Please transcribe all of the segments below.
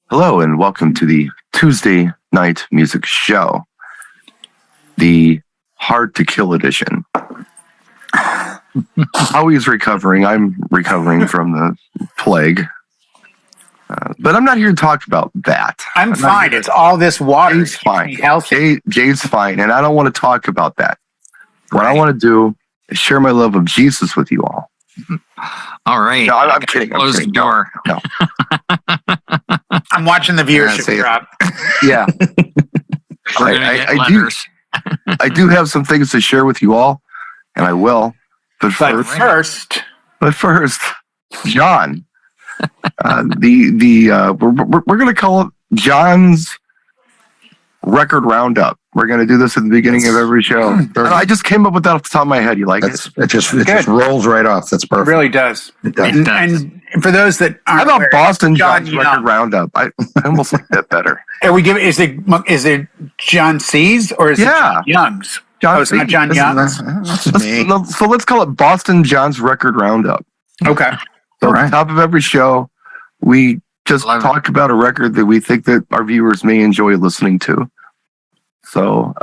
Hello and welcome to the Tuesday Night Music Show, the Hard to Kill edition. Howie's recovering. I'm recovering from the plague. But I'm not here to talk about that. I'm fine. It's all this water. Jay's fine. Jay's fine, and I don't want to talk about that. What I want to do is share my love of Jesus with you all. All right. No, I'm kidding. Close the door. No. I'm watching the viewership drop. Yeah. I do have some things to share with you all, and I will. But first, John. We're going to call it John's Record Roundup. We're going to do this at the beginning of every show. I just came up with that off the top of my head. You like it? It just rolls right off. That's perfect. It really does. It does. And for those that aren't, how about Boston John's Record Roundup? I almost like that better. Are we giving? Is it John C's or is it John Young's? It's not John Young's. So let's call it Boston John's Record Roundup. Okay. So at the top of every show, we just talk about a record that we think that our viewers may enjoy listening to. So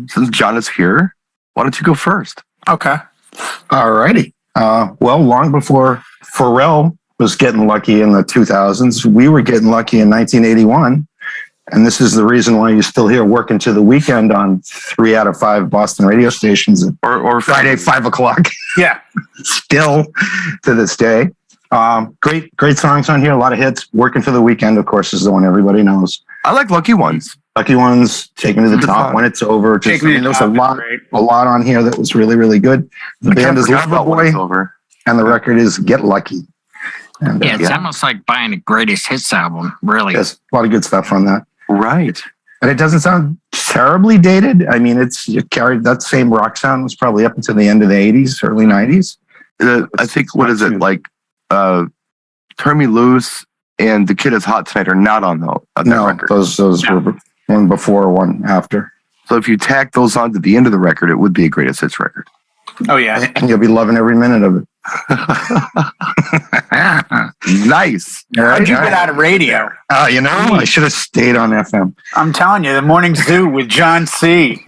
since John is here, why don't you go first? Okay. All righty. Well, long before Pharrell was getting lucky in the 2000s, we were getting lucky in 1981. And this is the reason why you're still here working to the weekend on 3 out of 5 Boston radio stations or Friday, 5 o'clock. Yeah. Still to this day. Great songs on here. A lot of hits. Working for the Weekend, of course, is the one everybody knows. I like Lucky Ones. Lucky Ones, Take Me to the Top, When It's Over. There's a lot on here that was really, really good. The band is Loverboy, and the record is Get Lucky. And, it's almost like buying a greatest hits album, really. Yes, a lot of good stuff on that. Right. And it doesn't sound terribly dated. I mean, it carried that same rock sound was probably up until the end of the 80s, early 90s. I think, what is it, like Turn Me Loose and The Kid Is Hot Tonight are not on that record. Those were one before, one after. So if you tack those onto the end of the record, it would be a greatest hits record. Oh, yeah. And you'll be loving every minute of it. Nice. How'd you get out of radio? I should have stayed on FM. I'm telling you, the Morning Zoo with John C.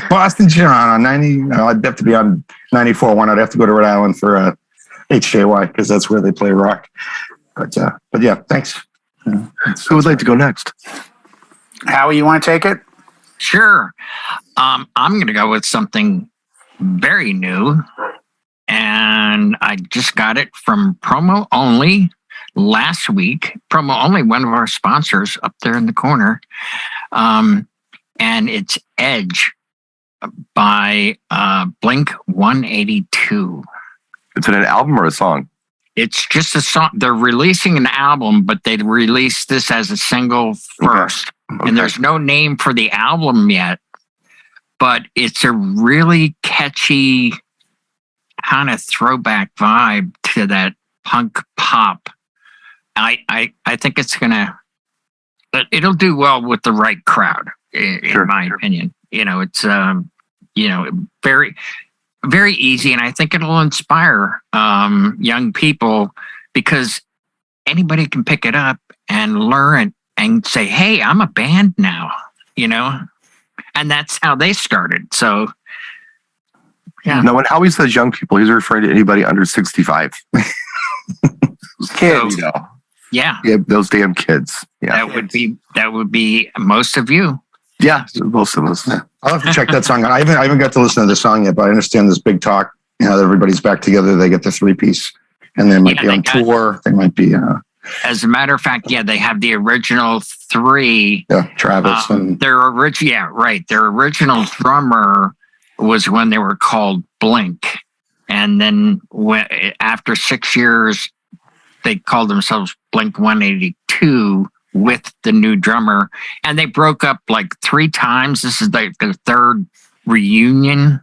Boston John on 90. I'd have to be on 94.1. I'd have to go to Rhode Island for HJY because that's where they play rock. But yeah, thanks. Who would like to go next? Howie, you want to take it? Sure. I'm going to go with something very new. And I just got it from Promo Only last week. Promo Only, one of our sponsors up there in the corner. And it's Edge by Blink 182. Is it an album or a song? It's just a song. They're releasing an album, but they released this as a single first. Okay. And there's no name for the album yet. But it's a really catchy kind of throwback vibe to that punk pop. I think it's it'll do well with the right crowd, in my opinion. It's very, very easy, and I think it'll inspire young people because anybody can pick it up and learn it and say, "Hey, I'm a band now," and that's how they started. So. Yeah. Now, when Howie says young people, he's referring to anybody under 65. Kids, Yeah, those damn kids. Yeah, that would be most of you. Yeah, most of us. Yeah. I'll have to check that song out. I haven't got to listen to the song yet, but I understand this big talk. Everybody's back together. They get the 3-piece, and they might be on tour. They might be. As a matter of fact, they have the original 3. Yeah, Travis and their original. Yeah, right. Their original drummer was when they were called Blink. And then after 6 years, they called themselves Blink 182 with the new drummer. And they broke up like 3 times. This is like the 3rd reunion.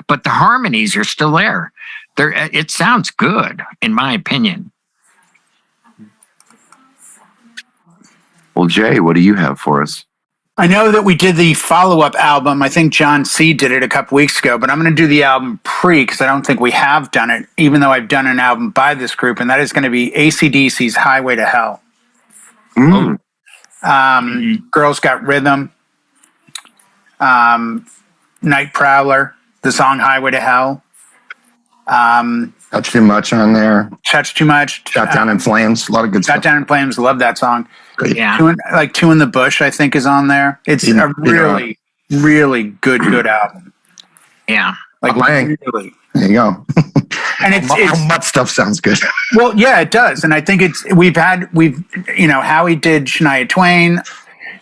But the harmonies are still there. It sounds good, in my opinion. Well, Jay, what do you have for us? I know that we did the follow-up album. I think John C. did it a couple weeks ago, but I'm going to do the album pre because I don't think we have done it, even though I've done an album by this group, and that is going to be AC/DC's Highway to Hell. Mm. Girls Got Rhythm. Night Prowler. The song Highway to Hell. Touch Too Much on there. Touch Too Much. Shot Down in Flames. A lot of good stuff. Shot Down in Flames. Love that song. Yeah. Two in the Bush, I think, is on there. It's a really, really good album. Yeah. Like, Bang. really. There you go. And it's How much stuff sounds good. well, yeah, it does. And I think we've Howie did Shania Twain.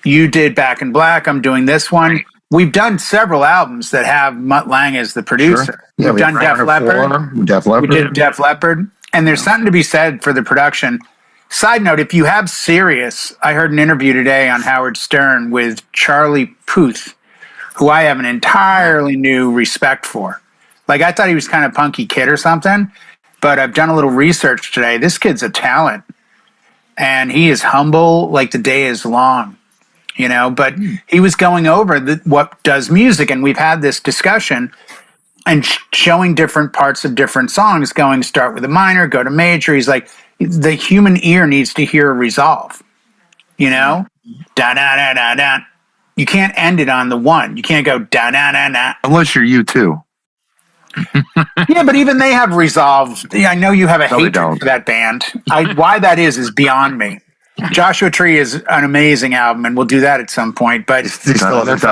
You did Back in Black. I'm doing this one. Right. We've done several albums that have Mutt Lange as the producer. Sure. Yeah, We've done Def Leppard. Def Leppard. We did Def Leppard. And there's something to be said for the production. Side note, if you have Sirius, I heard an interview today on Howard Stern with Charlie Puth, who I have an entirely new respect for. Like, I thought he was kind of punky kid or something, but I've done a little research today. This kid's a talent, and he is humble like the day is long, but he was going over what does music, and we've had this discussion and showing different parts of different songs, going start with a minor, go to major. He's like, the human ear needs to hear a resolve, da da da da da. You can't end it on the one. You can't go da da da da. Unless you're U2. Yeah, but even they have resolve. I know you have a hatred for that band. Why that is beyond me. Joshua Tree is an amazing album, and we'll do that at some point. But I'll never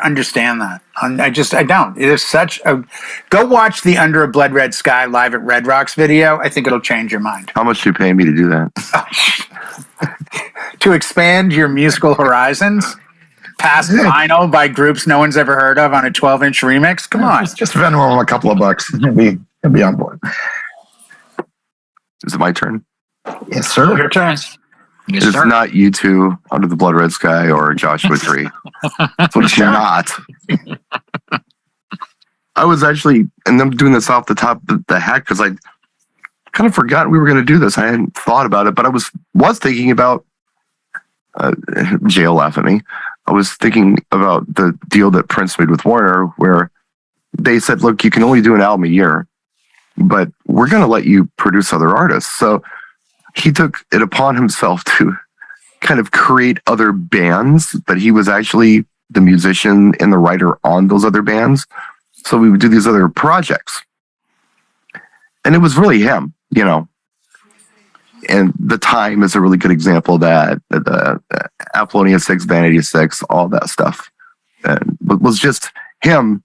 understand that. I don't. It is such a. Go watch the Under a Blood Red Sky live at Red Rocks video. I think it'll change your mind. How much do you pay me to do that? To expand your musical horizons. Past vinyl by groups no one's ever heard of on a 12-inch remix. Come on. Just Venmo him a couple of bucks. He'll be on board. Is it my turn? Yes, sir. Your turn. Yes, It's sir. not U2, Under the Blood Red Sky, or Joshua Tree. That's what it's not. I was actually, and I'm doing this off the top of the hat because I kind of forgot we were going to do this. I hadn't thought about it, but I was thinking about, Jay will laugh at me. I was thinking about the deal that Prince made with Warner, where they said, look, you can only do an album a year, but we're going to let you produce other artists. So he took it upon himself to kind of create other bands, but he was actually the musician and the writer on those other bands. So we would do these other projects. And it was really him, And The Time is a really good example of that. The Apollonia 6, Vanity 6, all that stuff. And it was just him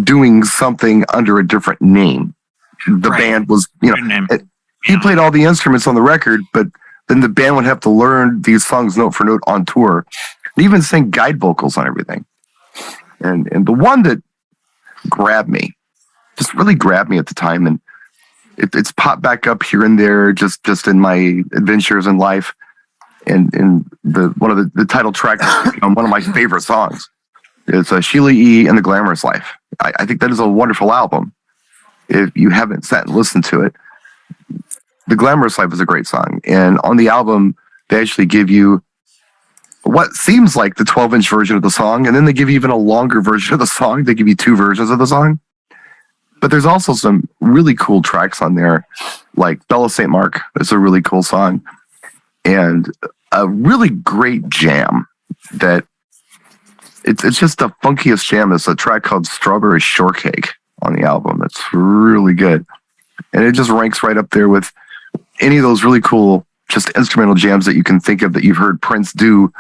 doing something under a different name. The band was, he played all the instruments on the record, but then the band would have to learn these songs note for note on tour. And even sing guide vocals on everything. And the one that really grabbed me at the time, and it's popped back up here and there, just in my adventures in life, and one of the title tracks on one of my favorite songs is Sheila E. and the Glamorous Life. I think that is a wonderful album. If you haven't sat and listened to it, The Glamorous Life is a great song, and on the album they actually give you what seems like the 12-inch version of the song, and then they give you even a longer version of the song. They give you two versions of the song. But there's also some really cool tracks on there, like Bella St. Mark is a really cool song, and a really great jam that it's just the funkiest jam. It's a track called Strawberry Shortcake on the album. It's really good. And it just ranks right up there with any of those really cool just instrumental jams that you can think of that you've heard Prince do.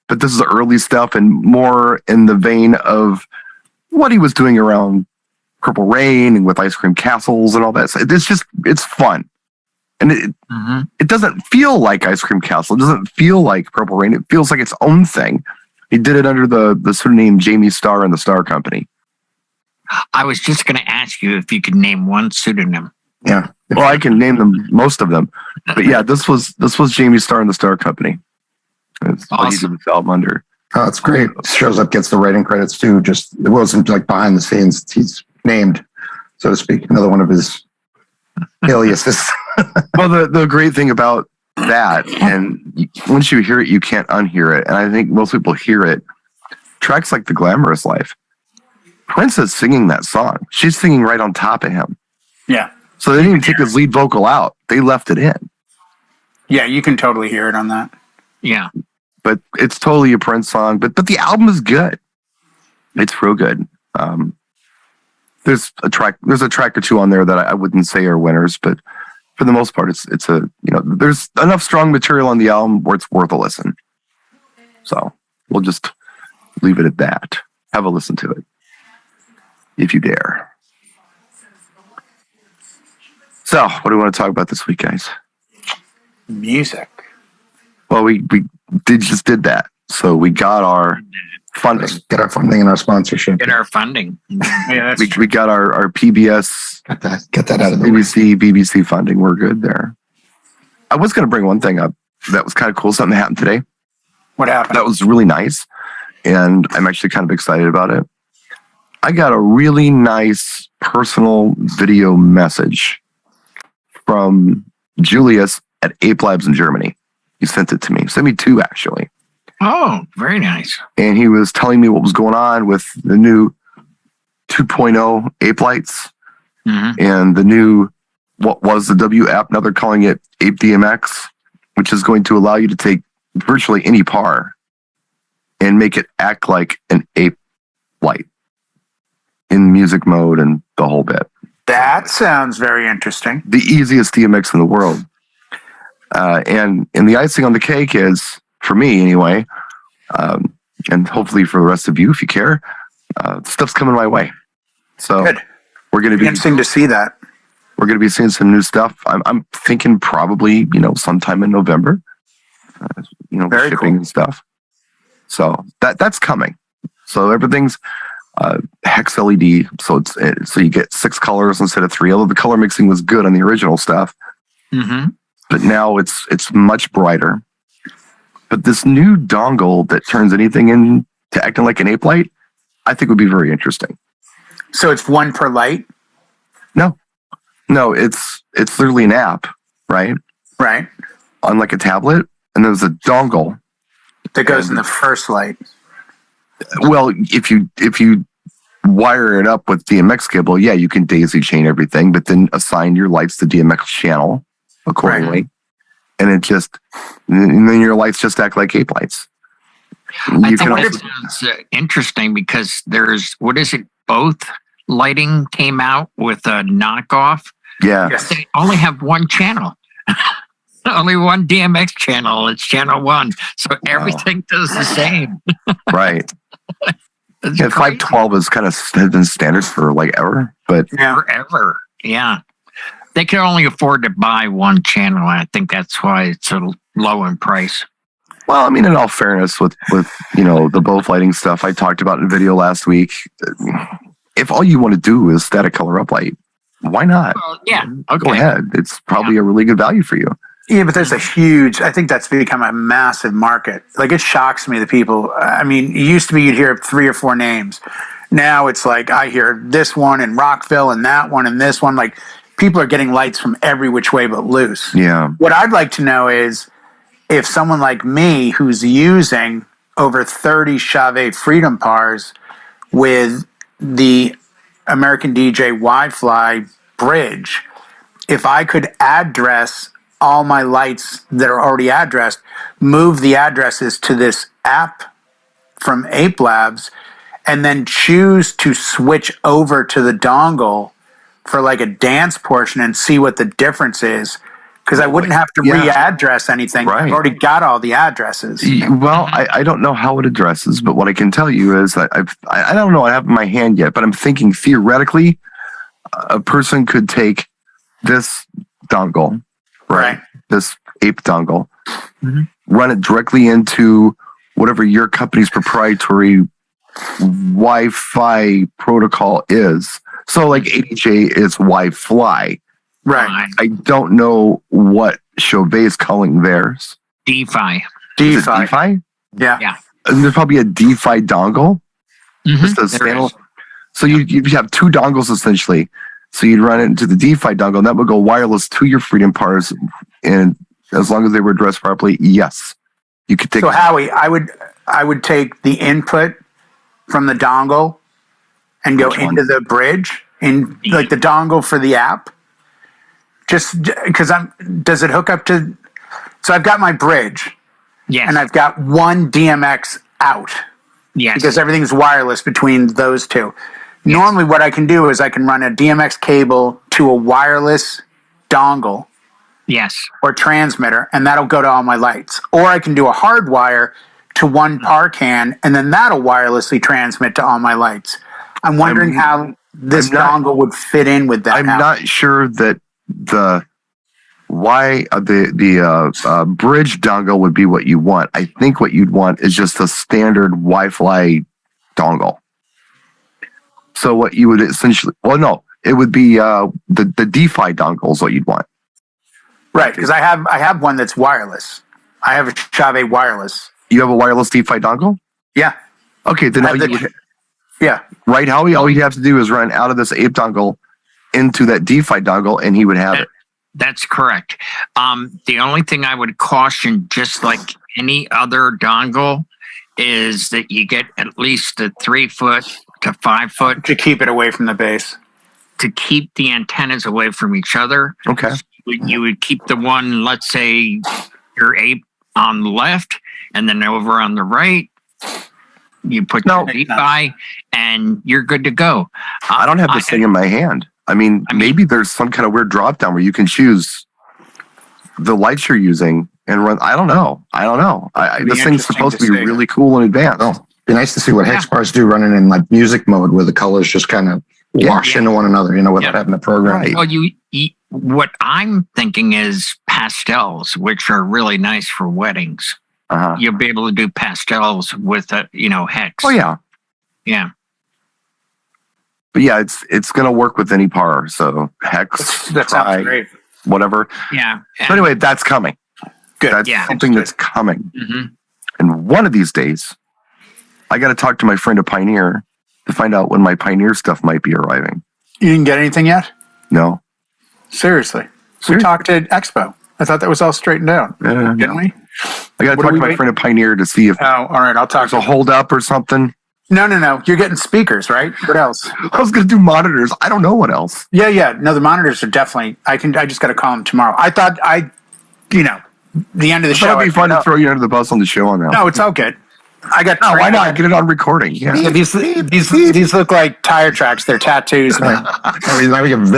But this is early stuff and more in the vein of what he was doing around Purple Rain and with Ice Cream Castles and all that. So it's fun. And it doesn't feel like Ice Cream Castle. It doesn't feel like Purple Rain. It feels like its own thing. He did it under the pseudonym Jamie Starr and the Starr Company. I was just going to ask you if you could name one pseudonym. Yeah. Well, I can name them, most of them. But yeah, this was Jamie Starr and the Starr Company. That's what he did this album under. Oh, it's great. Shows up, gets the writing credits too. Just, it wasn't like behind the scenes. He's named, so to speak, another one of his aliases. Well, the great thing about that, and once you hear it, you can't unhear it. And I think most people hear it. Tracks like The Glamorous Life. Prince is singing that song. She's singing right on top of him. Yeah. So they didn't even take his lead vocal out. They left it in. Yeah, you can totally hear it on that. Yeah. But it's totally a Prince song. But the album is good. It's real good. There's a track or two on there that I wouldn't say are winners, but for the most part, it's a, there's enough strong material on the album where it's worth a listen. So we'll just leave it at that. Have a listen to it if you dare. So, what do we want to talk about this week, guys? Music. Well, we just did that. So we got our funding. Get our funding and our sponsorship. Get our funding. Yeah, that's We got our PBS, Get that out of the way. BBC funding. We're good there. I was going to bring one thing up that was kind of cool. Something happened today. what happened. That was really nice, and I'm actually kind of excited about it. I got a really nice personal video message from Julius at Ape Labs in Germany. He sent it to me. He sent me two, actually. Oh, very nice. And he was telling me what was going on with the new 2.0 Ape Lights and the new, what was the W app, now they're calling it Ape DMX, which is going to allow you to take virtually any par and make it act like an ape light in music mode and the whole bit. That sounds very interesting. The easiest DMX in the world. And the icing on the cake is, for me anyway, and hopefully for the rest of you if you care, stuff's coming my way. So Good. we're going to be Interesting to see that. We're going to be seeing some new stuff. I'm thinking probably sometime in November. Very shipping cool. and stuff. So that's coming. So everything's hex LED. So so you get 6 colors instead of 3. Although the color mixing was good on the original stuff, but now it's much brighter. But this new dongle that turns anything into acting like an ape light, I think would be very interesting. So it's one per light, No, it's literally an app, right? right? On like a tablet, and there's a dongle. That goes in the first light. Well, if you wire it up with DMX cable, yeah, you can daisy chain everything, but then assign your lights to DMX channel accordingly. Right. And then your lights just act like ape lights. I think it's interesting because there's, both lighting came out with a knockoff. yeah. Yes. They only have one channel. Only one DMX channel. It's channel 1. So everything does the same. Right. It's Yeah, crazy. 512 has been standard for like ever, but Yeah. Forever. Yeah. They can only afford to buy one channel. I think that's why it's so low in price. well, I mean, in all fairness, with the both lighting stuff I talked about in a video last week, if all you want to do is static color up light, why not? Well, yeah. Go Okay. ahead. It's probably a really good value for you. Yeah, but there's I think that's become a massive market. Like, it shocks me, the people. I mean, it used to be you'd hear 3 or 4 names. Now it's like I hear this one in Rockville and that one and this one. Like, people are getting lights from every which way but loose. Yeah. What I'd like to know is if someone like me who's using over 30 Chauvet Freedom Pars with the American DJ Wi-Fi bridge, if I could address all my lights that are already addressed, move the addresses to this app from Ape Labs, and then choose to switch over to the dongle for like a dance portion and see what the difference is. Because I wouldn't have to readdress anything. Right. I've already got all the addresses. Well, I don't know how it addresses, but what I can tell you is that I don't know what I have in my hand yet, but I'm thinking theoretically a person could take this dongle, right? This ape dongle, run it directly into whatever your company's proprietary Wi-Fi protocol is. So like ADJ is Wi-Fi. Right. I don't know what Chauvet is calling theirs. DeFi. Is it DeFi? Yeah. Yeah. And there's probably a DeFi dongle. Just a There standalone. is. So you have 2 dongles essentially. So you'd run it into the DeFi dongle, and that would go wireless to your Freedom Pars. And as long as they were addressed properly, yes, you could take. So Howie, I would take the input from the dongle and go Which one? into the bridge in like the dongle for the app, Just because does it hook up to? So I've got my bridge, Yes. and I've got one DMX out. Yes. Because everything's wireless between those two. Yes. Normally, what I can do is I can run a DMX cable to a wireless dongle. Yes. Or transmitter, and that'll go to all my lights. Or I can do a hard wire to one PAR can, and then that'll wirelessly transmit to all my lights. I'm wondering how this dongle would fit in with that. I'm not sure that the bridge dongle would be what you want. I think what you'd want is just a standard Wi-Fi dongle. So what you would essentially, it would be the DeFi dongle is what you'd want. Right, because I have one that's wireless. I have a Chave wireless. You have a wireless DeFi dongle? Yeah. Okay, then yeah. Right, Howie? All you have to do is run out of this Ape dongle into that DeFi dongle, and he would have it. That's correct. The only thing I would caution, just like any other dongle, is that you get at least a 3 foot to 5 foot to keep it away from the base, to keep the antennas away from each other. Okay. You would keep the one, let's say, your Ape on the left, and then over on the right, you put your DeFi, and you're good to go. I don't have this thing in my hand. I mean, maybe there's some kind of weird drop down where you can choose the lights you're using and run. I don't know. This thing's supposed to be really cool in advance. Oh, be nice to see what hex bars do running in like music mode, where the colors just kind of wash into one another, without having to program. Right. Well, what I'm thinking is pastels, which are really nice for weddings. You'll be able to do pastels with hex. Oh yeah. Yeah. But yeah, it's going to work with any PAR. So hex, that sounds great. Whatever. Yeah. So anyway, that's coming. Good. That's something that's coming. Mm-hmm. And one of these days, I got to talk to my friend at Pioneer to find out when my Pioneer stuff might be arriving. You didn't get anything yet? No. Seriously. We talked at Expo. I thought that was all straightened out. Didn't we? I got to talk to my friend at Pioneer to see if all right. I'll talk. There's a hold up or something. No. You're getting speakers, right? What else? I was going to do monitors. I don't know what else. Yeah. No, the monitors are definitely. I just got to call them tomorrow. I thought the end of the show. It'd be fun to throw you under the bus on the show on that. No, it's all good. I got. No, why not? Get it on recording. Yeah. These look like tire tracks. They're tattoos. Now we have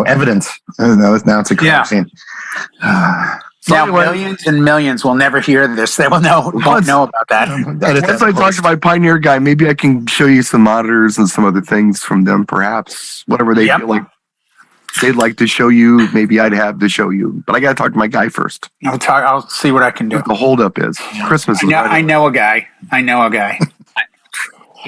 evidence. Now it's a crime scene. Now millions and millions will never hear this. They won't know about that. Once I talk to my Pioneer guy, maybe I can show you some monitors and some other things from them, perhaps. Whatever they feel like they'd like to show you, maybe I'd have to show you. But I got to talk to my guy first. I'll see what I can do. What the holdup is. Christmas is I know a guy.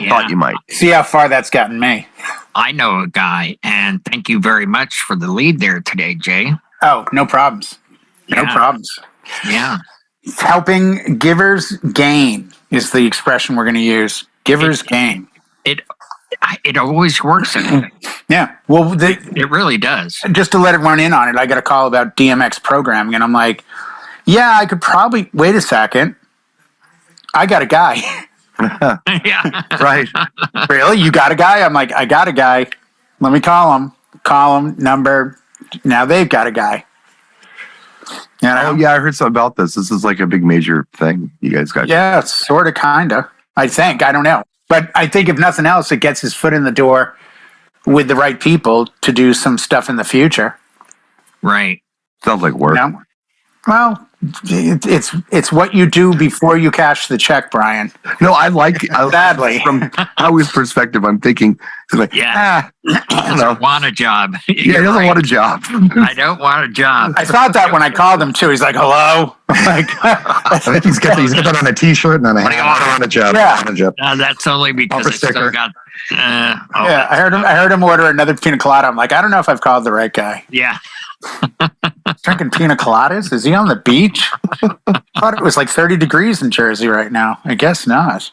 Thought you might. See how far that's gotten me. I know a guy, and thank you very much for the lead there today, Jay. Oh, no problems. No problems. Yeah. Helping givers gain is the expression we're going to use. Givers gain. It always works. Yeah. Well, it really does. Just to let everyone in on it, I got a call about DMX programming, and I'm like, yeah, I could probably wait a second. I got a guy. Yeah. Right. Really? You got a guy? I'm like, I got a guy. Let me call him. Call him, number. Now they've got a guy. Oh, yeah, I heard something about this. This is like a big major thing you guys got. Yeah, it's sort of, kind of. I think. I don't know. But I think if nothing else, it gets his foot in the door with the right people to do some stuff in the future. Right. Sounds like work. Well, it's what you do before you cash the check, Brian. No, I like sadly from Howie's perspective. I'm thinking, I don't want a job. He doesn't want a job. I don't want a job. I thought that when I called him too. He's like, "Hello." I think he's got that on a T-shirt and on a hat. I want a job. Yeah. I want a job. That's only because I still got. Yeah, I heard him order another pina colada. I'm like, I don't know if I've called the right guy. Yeah. Drinking pina coladas? Is he on the beach? I thought it was like 30 degrees in Jersey right now. I guess not.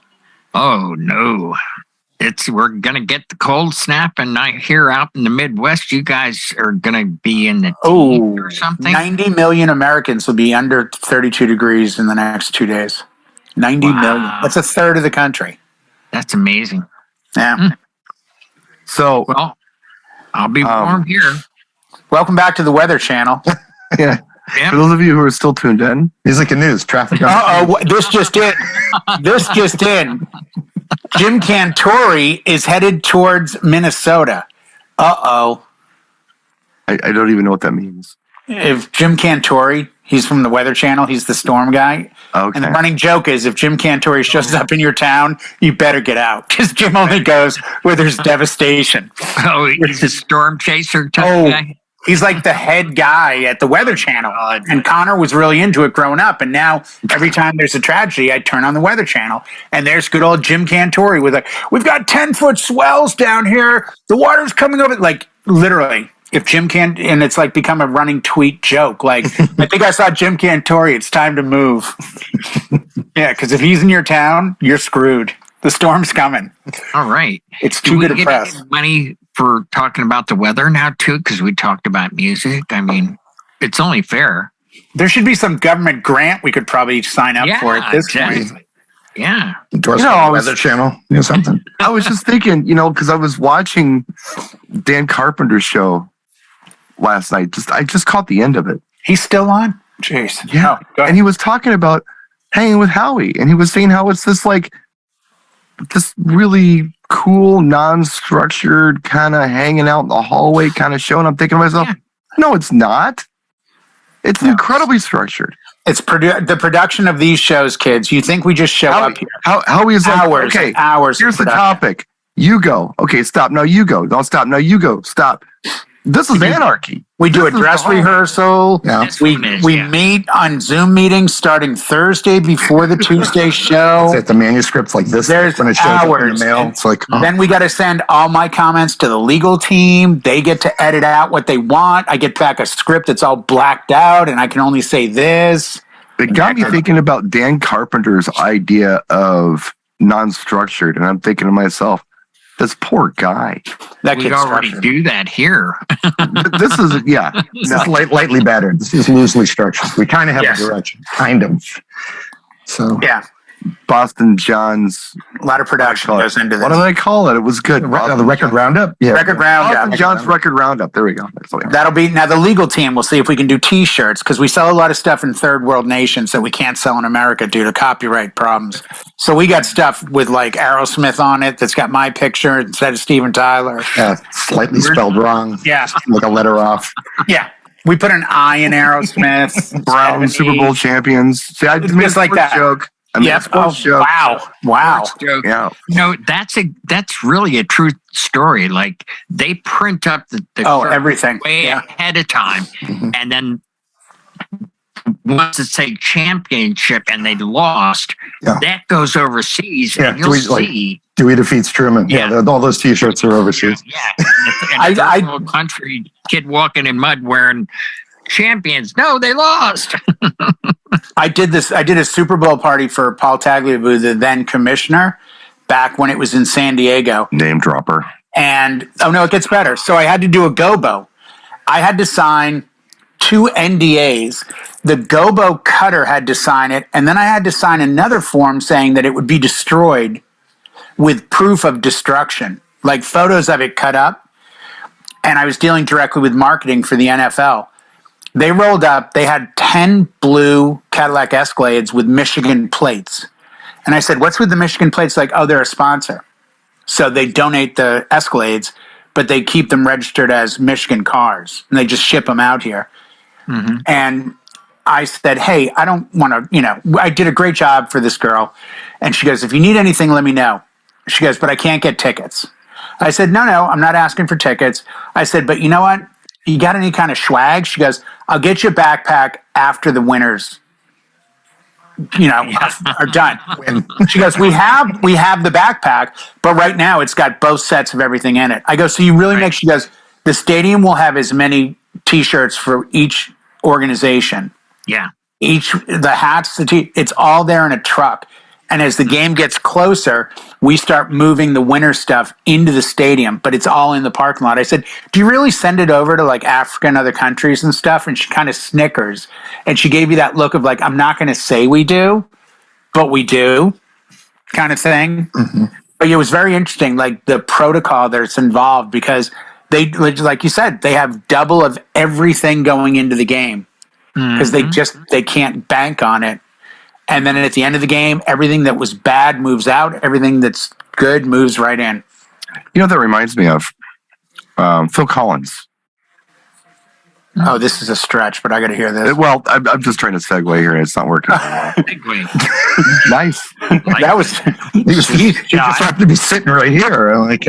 Oh no. We're gonna get the cold snap, and I hear out in the Midwest, you guys are gonna be in the teens or something. 90 million Americans will be under 32 degrees in the next 2 days. 90 million. That's a third of the country. That's amazing. Yeah. So, well, I'll be warm here. Welcome back to the Weather Channel. Yeah. Yep. For those of you who are still tuned in, Music and news, traffic. This just in. This just in. Jim Cantori is headed towards Minnesota. I don't even know what that means. If Jim Cantori, he's from the Weather Channel, he's the storm guy. Okay. And the running joke is if Jim Cantori shows up in your town, you better get out. Because Jim only goes where there's devastation. Oh, he's a storm chaser type guy. He's like the head guy at the Weather Channel. And Connor was really into it growing up. And now every time there's a tragedy, I turn on the Weather Channel. And there's good old Jim Cantori with we've got 10-foot swells down here. The water's coming over. Like, literally, if Jim can, and it's like become a running tweet joke. Like, I think I saw Jim Cantori. It's time to move. Yeah, because if he's in your town, you're screwed. The storm's coming. All right. It's too good a press. Money for talking about the weather now, too, because we talked about music. I mean, it's only fair. There should be some government grant we could probably sign up for at this point. Yeah. Endorsed by the Weather Channel, something. I was just thinking, because I was watching Dan Carpenter's show last night. I just caught the end of it. He's still on? Jeez. Yeah. And he was talking about hanging with Howie. And he was saying how it's this really cool, non-structured kind of hanging out in the hallway kind of show. And I'm thinking to myself, no, it's not. It's incredibly structured. It's the production of these shows, kids. You think we just show up here? Howie is hours, okay, hours. Here's the topic. You go. Okay, stop. Now you go. Don't stop. Now you go. Stop. This is anarchy. We do a dress rehearsal. Yeah. We meet on Zoom meetings starting Thursday before the Tuesday show. The manuscript's like this. There's when it shows hours. up in the mail. It's like, Then we got to send all my comments to the legal team. They get to edit out what they want. I get back a script that's all blacked out, and I can only say this. It got me thinking about Dan Carpenter's idea of non-structured, and I'm thinking to myself, this poor guy. We already do that here. This is, This is lightly battered. This is loosely structured. We kind of have a direction. Kind of. So, yeah. Boston John's. A lot of production goes into this. What did I call it? It was good. The record roundup? Yeah. Record roundup. Boston John's record roundup. There we go. That'll be, now the legal team will see if we can do t-shirts, because we sell a lot of stuff in third world nations that we can't sell in America due to copyright problems. So we got stuff with like Aerosmith on it that's got my picture instead of Steven Tyler. Yeah, slightly spelled wrong. Yeah. Like a letter off. Yeah. We put an I in Aerosmith. Brown Super Bowl champions. See, I made just like that joke. Joke. Wow. Joke. Yeah. No, that's really a true story. Like they print up the everything way ahead of time, and then once it's a championship and they lost, that goes overseas, and you'll see. Dewey defeats Truman. Yeah, all those T-shirts are overseas. Yeah, and a country kid walking in mud wearing champions. No, they lost. I did a Super Bowl party for Paul Tagliabue, the then commissioner, back when it was in San Diego. Name dropper. And, it gets better. So I had to do a gobo. I had to sign 2 NDAs. The gobo cutter had to sign it, and then I had to sign another form saying that it would be destroyed with proof of destruction, like photos of it cut up. And I was dealing directly with marketing for the NFL. They rolled up, they had 10 blue Cadillac Escalades with Michigan plates. And I said, what's with the Michigan plates? Like, they're a sponsor. So they donate the Escalades, but they keep them registered as Michigan cars. And they just ship them out here. Mm-hmm. And I said, hey, I don't want to, I did a great job for this girl. And she goes, if you need anything, let me know. She goes, but I can't get tickets. I said, no, I'm not asking for tickets. I said, but you know what? You got any kind of swag? She goes, I'll get you a backpack after the winners, are done. She goes, we have the backpack, but right now it's got both sets of everything in it. I go, so you really make, she goes, the stadium will have as many T-shirts for each organization. Yeah. The hats, it's all there in a truck. And as the game gets closer, we start moving the winter stuff into the stadium, but it's all in the parking lot. I said, do you really send it over to like Africa and other countries and stuff? And she kind of snickers. And she gave me that look of like, I'm not going to say we do, but we do kind of thing. Mm-hmm. But it was very interesting, like the protocol that's involved, because They, like you said, they have double of everything going into the game because they can't bank on it. And then at the end of the game, everything that was bad moves out. Everything that's good moves right in. You know, that reminds me of Phil Collins. Oh, this is a stretch, but I got to hear this. Well, I'm just trying to segue here, and it's not working. Nice. That was He just happened to be sitting right here. Like,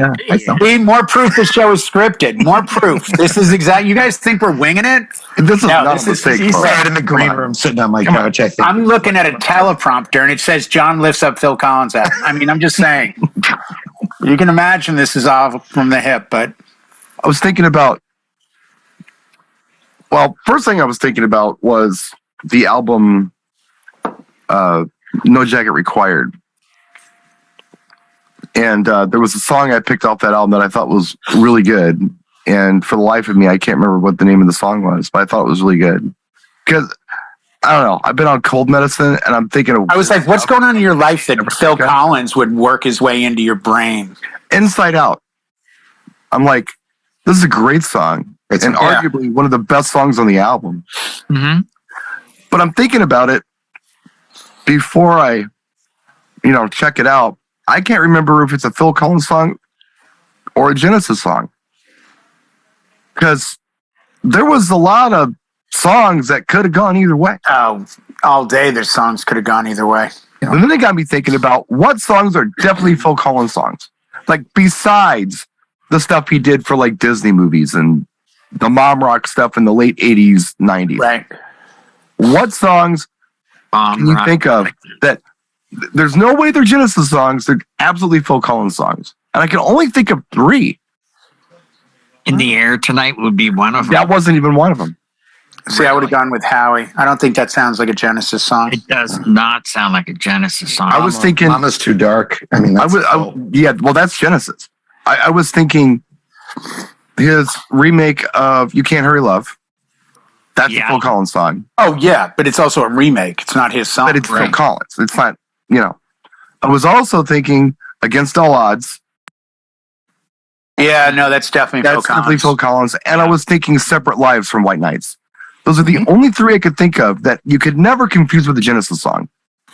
more proof the show is scripted. More proof. This is exact. You guys think we're winging it? This is not a mistake. he's right in the green room, sitting on my couch. I think. I'm looking at a teleprompter, and it says John lifts up Phil Collins. I mean, I'm just saying. You can imagine this is all from the hip, but I was thinking about. Well, first thing I was thinking about was the album No Jacket Required. And there was a song I picked off that album that I thought was really good. And for the life of me, I can't remember what the name of the song was, but I thought it was really good. Because, I don't know, I've been on cold medicine, and I'm thinking of... I was like, what's going on in your life that Phil Collins would work his way into your brain? Inside Out. I'm like, this is a great song. And arguably one of the best songs on the album. Mm-hmm. But I'm thinking about it before I, check it out. I can't remember if it's a Phil Collins song or a Genesis song. Because there was a lot of songs that could have gone either way. Oh, all day their songs could have gone either way. And then they got me thinking about what songs are definitely Phil Collins songs. Like, besides the stuff he did for, like, Disney movies and the mom rock stuff in the late 80s, 90s. Right. What songs can you think of that there's no way they're Genesis songs, they're absolutely Phil Collins songs? And I can only think of 3. In the Air Tonight would be one of them. That wasn't even one of them. See, I would have gone with Howie. I don't think that sounds like a Genesis song. It does not sound like a Genesis song. I was thinking... Mama's Too Dark. I mean, that's Genesis. I was thinking... his remake of You Can't Hurry Love. That's a Phil Collins song. Oh, yeah, but it's also a remake. It's not his song. But it's Phil Collins. It's not, I was also thinking Against All Odds. Yeah, no, that's definitely Phil Collins. That's definitely Phil Collins. And I was thinking Separate Lives from White Knights. Those are the only 3 I could think of that you could never confuse with a Genesis song.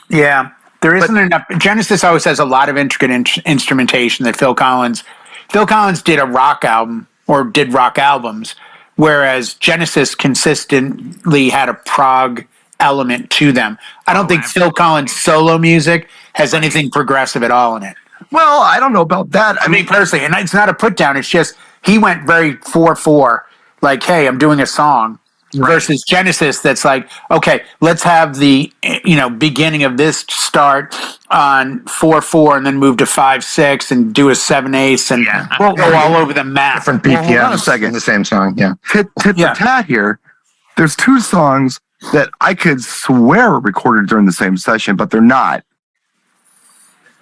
Yeah, there isn't enough. Genesis always has a lot of intricate instrumentation that Phil Collins did a rock album. Or did rock albums, whereas Genesis consistently had a prog element to them. I don't think Phil Collins' solo music has anything progressive at all in it. Well, I don't know about that. I mean, personally, and it's not a put down. It's just he went very 4/4, like, hey, I'm doing a song. Versus Genesis, that's like, okay, let's have the beginning of this start on 4/4 and then move to 5/6 and do a 7/8 and we'll go all over the map. Different BPMs. Hold on a second. The same song, yeah. Tit for tat here. There's 2 songs that I could swear were recorded during the same session, but they're not.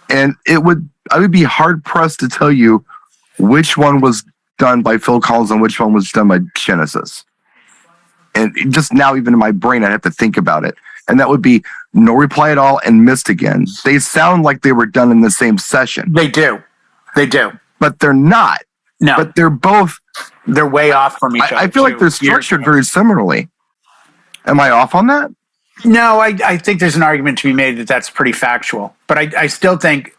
And I would be hard pressed to tell you which one was done by Phil Collins and which one was done by Genesis. And just now, even in my brain, I have to think about it. And that would be No Reply at All and Missed Again. They sound like they were done in the same session. They do. But they're not. No. But they're way off from each other. I feel like they're structured very similarly. Am I off on that? No, I think there's an argument to be made that that's pretty factual. But I still think,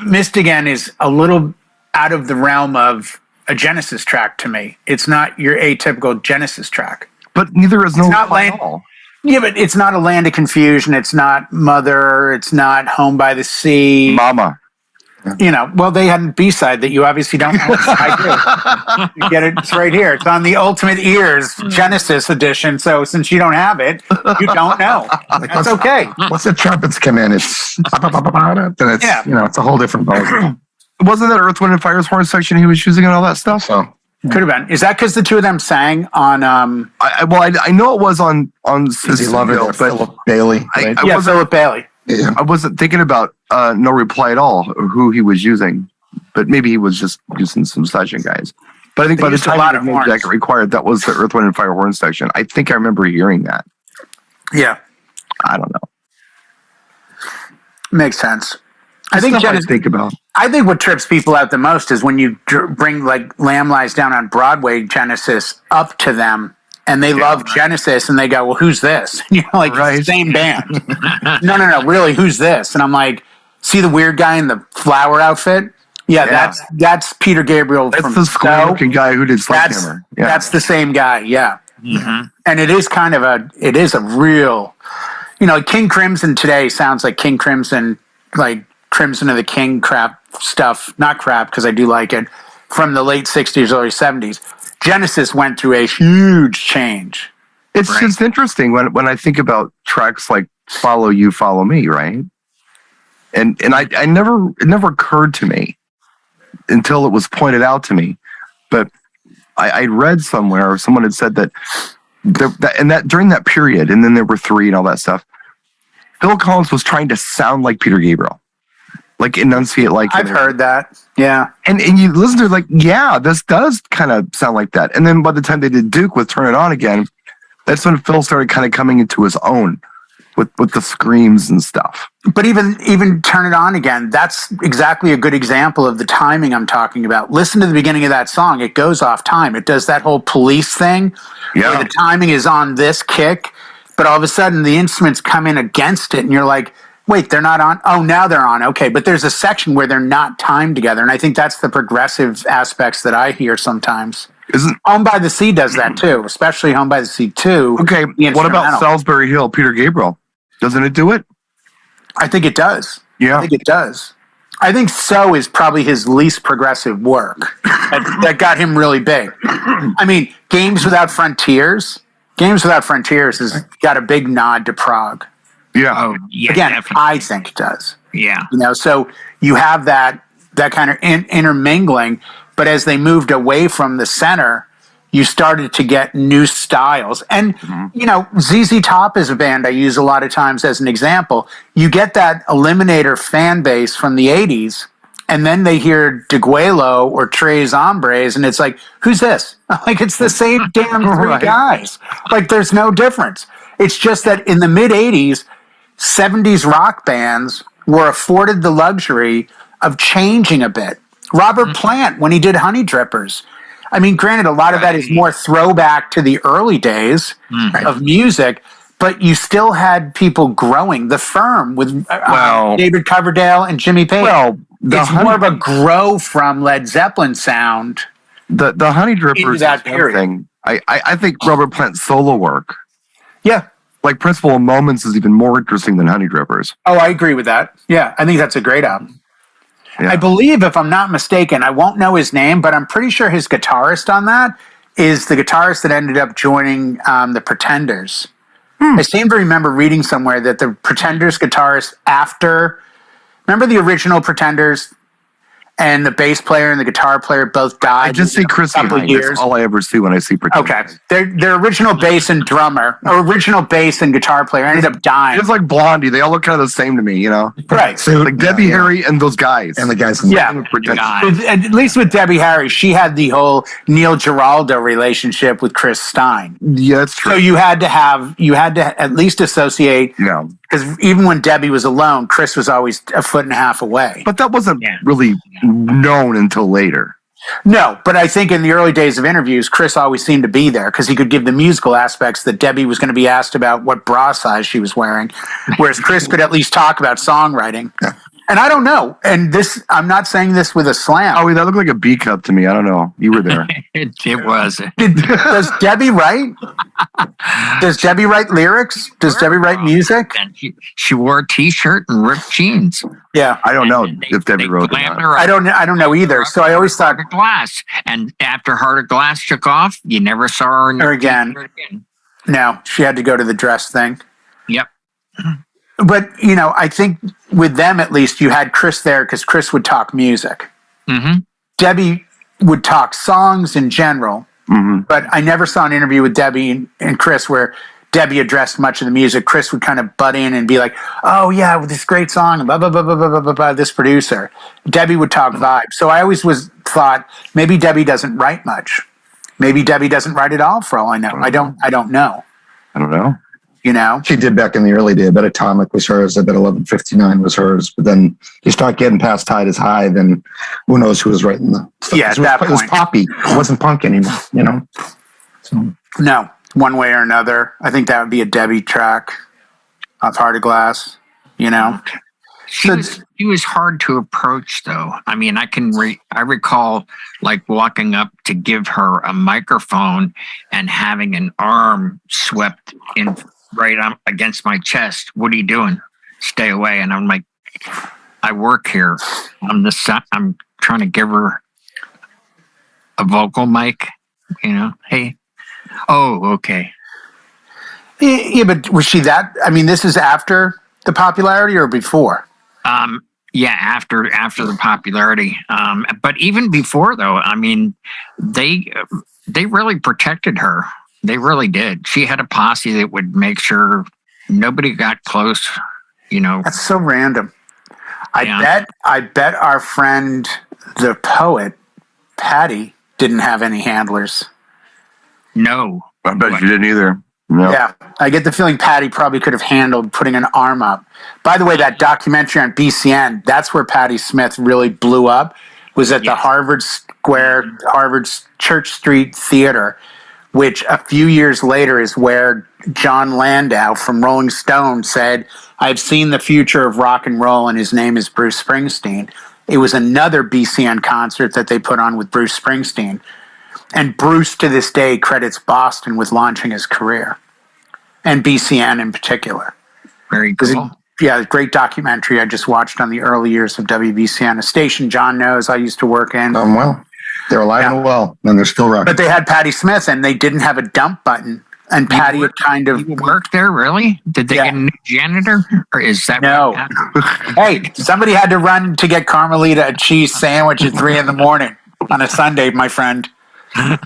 Missed Again is a little out of the realm of a Genesis track to me. It's not your atypical Genesis track. But neither is No Reply at All. Yeah, but it's not a Land of Confusion. It's not Mother. It's not Home by the Sea. Mama. Well, they had a B-side that you obviously don't know. I do. You get it. It's right here. It's on the Ultimate Ears Genesis edition. So since you don't have it, you don't know. That's okay. Once the trumpets come in, it's it's a whole different ballgame. Wasn't that Earth, Wind, and Fire's horn section he was using and all that stuff? So could have been. Is that because the 2 of them sang on? I know it was on Easy Lover, but Philip Bailey. Right? Philip Bailey. Yeah. I wasn't thinking about No Reply at All, who he was using, but maybe he was just using some session guys. But I think by the time I No Jacket Required, that was the Earth, Wind, and Fire horn section. I think I remember hearing that. Yeah. I don't know. Makes sense. I think stuff I think about. I think what trips people out the most is when you bring like Lamb Lies Down on Broadway Genesis up to them, and they love Genesis, and they go, "Well, who's this?" And you're like, "It's the same band." No, really, who's this? And I'm like, "See the weird guy in the flower outfit? Yeah. That's Peter Gabriel. That's from the square-looking guy who did Sledgehammer. That's the same guy. Yeah, Mm-hmm. and it is a real, King Crimson today sounds like King Crimson, like Crimson of the King crap stuff. Not crap, because I do like it, from the late 60s, early 70s. Genesis went through a huge change. It's just interesting when I think about tracks like Follow You, Follow Me, right? And it never occurred to me until it was pointed out to me. But I read somewhere, or someone had said that during that period, and then there were three and all that stuff, Phil Collins was trying to sound like Peter Gabriel. Like enunciate like I've heard that. Yeah. And you listen to it like, yeah, this does kind of sound like that. And then by the time they did Duke with Turn It On Again, that's when Phil started kind of coming into his own with the screams and stuff. But even Turn It On Again, that's exactly a good example of the timing I'm talking about. Listen to the beginning of that song. It goes off time. It does that whole Police thing where the timing is on this kick, but all of a sudden the instruments come in against it and you're like, wait, they're not on? Oh, now they're on. Okay, but there's a section where they're not timed together, and I think that's the progressive aspects that I hear sometimes. Home by the Sea does that too, especially Home by the Sea 2. Okay, what about Salisbury Hill, Peter Gabriel? Doesn't it do it? I think it does. Yeah. I think it does. I think So is probably his least progressive work that got him really big. I mean, Games Without Frontiers has got a big nod to Prague. Yeah. Oh, yeah. Again, Definitely. I think it does. Yeah. So you have that kind of intermingling, but as they moved away from the center, you started to get new styles. And, ZZ Top is a band I use a lot of times as an example. You get that Eliminator fan base from the 80s, and then they hear DeGuelo or Tres Hombres, and it's like, who's this? Like, it's the same damn three guys. Like, there's no difference. It's just that in the mid-'80s, 70s rock bands were afforded the luxury of changing a bit. Robert Plant, when he did Honey Drippers, I mean, granted, a lot of that is more throwback to the early days of music, but you still had people growing. The Firm with David Coverdale and Jimmy Page. Well, it's more of a grow from Led Zeppelin sound. The Honey Drippers thing. I think Robert Plant's solo work. Yeah. Like Principle of Moments is even more interesting than Honey Drippers. Oh, I agree with that. Yeah, I think that's a great album. Yeah. I believe, if I'm not mistaken, I won't know his name, but I'm pretty sure his guitarist on that is the guitarist that ended up joining the Pretenders. I seem to remember reading somewhere that the Pretenders guitarist remember the original Pretenders? And the bass player and the guitar player both died. I just see Chrissy Hynde. That's all I ever see when I see Pretenders. Okay. Their original bass and guitar player ended up dying. It's like Blondie. They all look kind of the same to me, Right. So like Debbie Harry and those guys. And the guys. At least with Debbie Harry, she had the whole Neil Giraldo relationship with Chris Stein. Yeah, that's true. So you had to at least associate. Yeah. Because even when Debbie was alone, Chris was always a foot and a half away. But that wasn't really known until later. No, but I think in the early days of interviews, Chris always seemed to be there because he could give the musical aspects that Debbie was going to be asked about what bra size she was wearing, whereas Chris could at least talk about songwriting. And I don't know. And I'm not saying this with a slam. Oh, that looked like a B cup to me. I don't know. You were there. It was. Does Debbie write? Does Debbie write lyrics? Does Debbie write music? And she wore a T-shirt and ripped jeans. Yeah, I don't know if Debbie wrote that. I don't know either. So I always thought Heart of Glass. And after Heart of Glass took off, you never saw her again. No, she had to go to the dress thing. Yep. But, I think with them, at least, you had Chris there because Chris would talk music. Mm-hmm. Debbie would talk songs in general. Mm-hmm. But I never saw an interview with Debbie and Chris where Debbie addressed much of the music. Chris would kind of butt in and be like, oh, yeah, with this great song, blah, blah, blah, blah, blah, blah, blah, this producer. Debbie would talk vibe. So I always thought maybe Debbie doesn't write much. Maybe Debbie doesn't write at all, for all I know. I don't know. I don't know. you know? She did back in the early day. I bet Atomic was hers. I bet 11:59 was hers. But then you start getting past Tide is High, then who knows who was writing the stuff. Yeah, at that point. It was poppy. It wasn't punk anymore, you know? So. No, one way or another. I think that would be a Debbie track off Heart of Glass, you know? She was hard to approach, though. I mean, I recall like walking up to give her a microphone and having an arm swept in right against my chest. What are you doing? Stay away. And I'm like, I work here. I'm trying to give her a vocal mic. You know, hey. Oh, okay. Yeah, but was she that? I mean, this is after the popularity or before? Yeah, after the popularity. But even before, though, I mean, they really protected her. They really did. She had a posse that would make sure nobody got close. You know, that's so random. I bet our friend, the poet, Patty, didn't have any handlers. No, I bet you didn't either. No. Yeah, I get the feeling Patty probably could have handled putting an arm up. By the way, that documentary on BCN, that's where Patti Smith really blew up, was at the Harvard Church Street Theater, which a few years later is where John Landau from Rolling Stone said, I've seen the future of rock and roll, and his name is Bruce Springsteen. It was another BCN concert that they put on with Bruce Springsteen. And Bruce, to this day, credits Boston with launching his career, and BCN in particular. Very cool. Great documentary I just watched on the early years of WBCN, a station John knows I used to work in. Well, they're alive and well, and they're still rocking. But they had Patti Smith, and they didn't have a dump button. And Patty had kind of worked there, really? Did they get a new janitor? Or is that no? Hey, somebody had to run to get Carmelita a cheese sandwich at 3 a.m. on a Sunday, my friend. And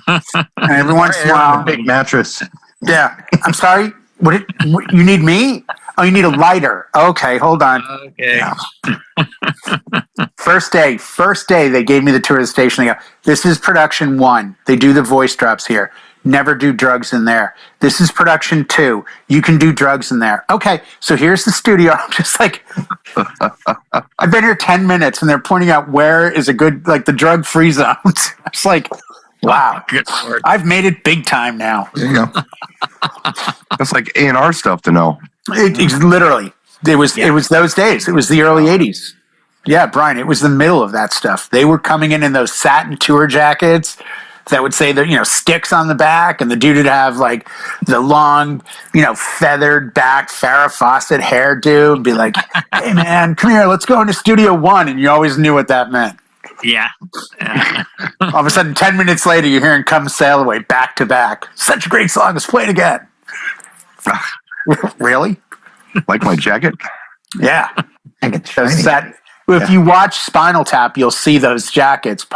every once in a while, big mattress. Yeah, I'm sorry. What you need me? Oh, you need a lighter. Okay, hold on. Okay. Yeah. First day, they gave me the tour of the station. They go, this is production 1. They do the voice drops here. Never do drugs in there. This is production 2. You can do drugs in there. Okay, so here's the studio. I'm just like, I've been here 10 minutes, and they're pointing out where is a good, like the drug-free zones. It's like, wow, I've made it big time now. There you go. That's like A&R stuff to know. It's literally, it was those days. It was the early 80s. Yeah, Brian, it was the middle of that stuff. They were coming in those satin tour jackets that would say that, Sticks on the back, and the dude would have like the long, feathered back Farrah Fawcett hairdo and be like, hey man, come here, let's go into Studio 1. And you always knew what that meant. Yeah. All of a sudden, 10 minutes later, you're hearing Come Sail Away back to back. Such a great song. Let's play it again. Really? Like my jacket? Yeah. If you watch Spinal Tap, you'll see those jackets. His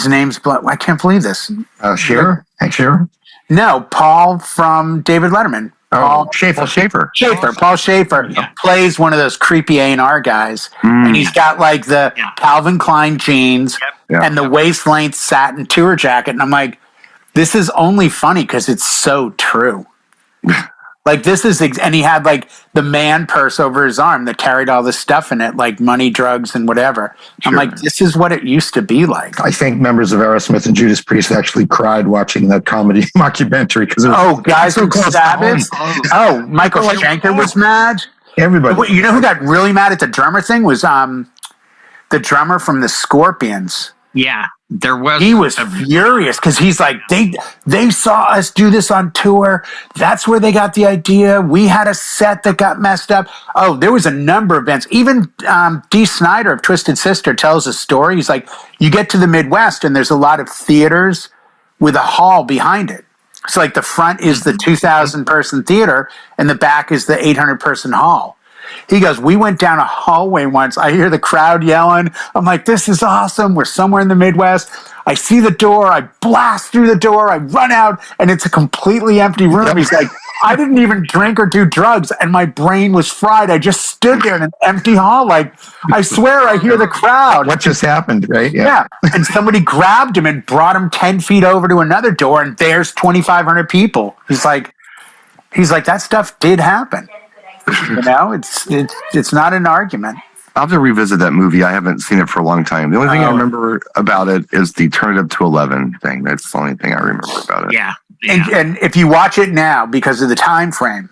name's, I can't believe this. Shearer? Hank Shearer? No, Paul from David Letterman. Paul Schaefer. Paul Schaefer plays one of those creepy A&R guys, and he's got like the Calvin Klein jeans and the waist length satin tour jacket, and I'm like, this is only funny because it's so true. Like this is, and he had like the man purse over his arm that carried all this stuff in it, like money, drugs, and whatever. Sure. I'm like, this is what it used to be like. I think members of Aerosmith and Judas Priest actually cried watching that comedy mockumentary because guys from Sabbath. Oh, Michael Schenker was mad. Everybody. You know who got really mad at the drummer thing was the drummer from the Scorpions. Yeah, there was. He was furious because he's like, they saw us do this on tour. That's where they got the idea. We had a set that got messed up. Oh, there was a number of bands. Even Dee Snider of Twisted Sister tells a story. He's like, you get to the Midwest and there's a lot of theaters with a hall behind it. So like the front is the 2,000 person theater and the back is the 800 person hall. He goes, we went down a hallway once. I hear the crowd yelling. I'm like, this is awesome. We're somewhere in the Midwest. I see the door. I blast through the door. I run out, and it's a completely empty room. He's like, I didn't even drink or do drugs, and my brain was fried. I just stood there in an empty hall, like, I swear I hear the crowd. What just happened, right? Yeah. And somebody grabbed him and brought him 10 feet over to another door, and there's 2,500 people. He's like, that stuff did happen. You know, it's not an argument. I'll have to revisit that movie. I haven't seen it for a long time. The only thing I remember about it is the Turn It Up to 11 thing. That's the only thing I remember about it. Yeah. And if you watch it now, because of the time frame,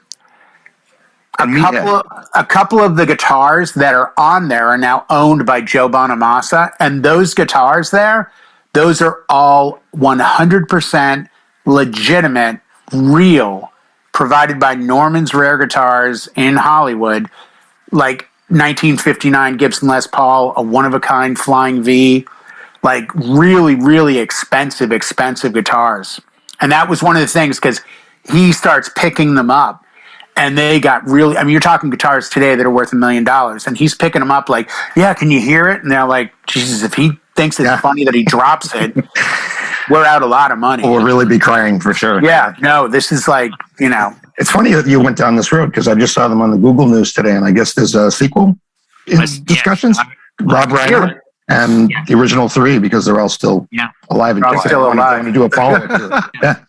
a couple of the guitars that are on there are now owned by Joe Bonamassa, and those guitars there, those are all 100% legitimate, real, provided by Norman's Rare Guitars in Hollywood, like 1959 Gibson Les Paul, a one-of-a-kind Flying V, like really, really expensive guitars. And that was one of the things, because he starts picking them up, and they got really, I mean, you're talking guitars today that are worth $1 million, and he's picking them up like, yeah, can you hear it? And they're like, Jesus, if he thinks it's funny that he drops it, we're out a lot of money. We'll really be crying for sure. Yeah, no, this is like, you know. It's funny that you went down this road, because I just saw them on the Google News today, and I guess there's a sequel in discussions. Rob Reiner and the original three, because they're all still alive and kicking. Still alive. To do a follow-up. Yeah.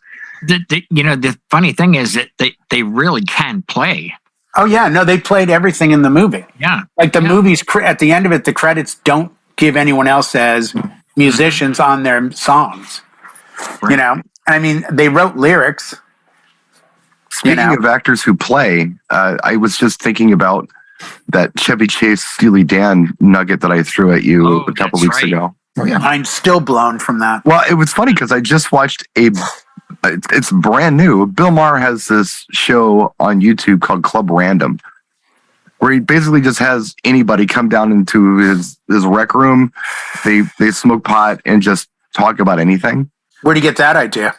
The funny thing is that they really can play. Oh, yeah. No, they played everything in the movie. Yeah. Like the movies, at the end of it, the credits don't give anyone else as musicians on their songs. Right. You know? I mean, they wrote lyrics. Speaking of actors who play, I was just thinking about that Chevy Chase Steely Dan nugget that I threw at you a couple weeks ago. Oh, yeah. I'm still blown from that. Well, it was funny because I just watched it's brand new. Bill Maher has this show on YouTube called Club Random, where he basically just has anybody come down into his rec room. They smoke pot and just talk about anything. Where'd you get that idea?